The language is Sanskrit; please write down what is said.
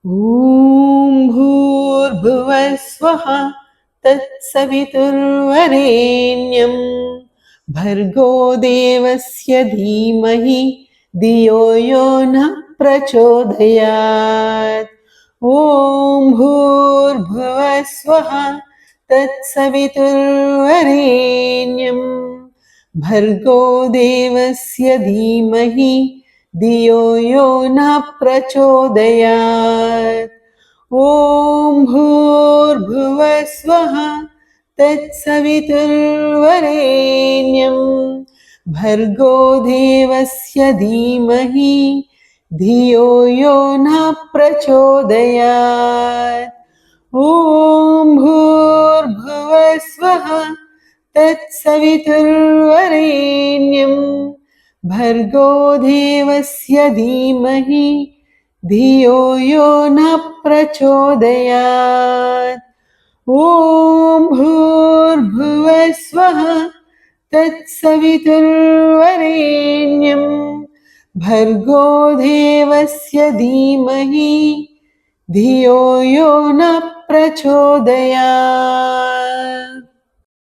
ॐ भूर्भुवः स्वः तत्सवितुर्वरेण्यं भर्गो देवस्य धीमहि धियो यो नः प्रचोदयात्। ॐ भूर्भुवः स्वः तत्सवितुर्वरेण्यं भर्गो देवस्य धीमहि धियो यो नः प्रचोदयात्। ॐ भूर्भुवः स्वः तत्सवितुर्वरेण्यं भर्गो देवस्य धीमहि धियो यो नः प्रचोदयात्। ॐ भूर्भुवः स्वः तत्सवितुर्वरेण्यं भर्गो देवस्य धीमहि धियो यो नः प्रचोदयात्। ॐ भूर्भुवः स्वः तत्सवितुर्वरेण्यं भर्गो देवस्य धीमहि धियो यो नः प्रचोदयात्।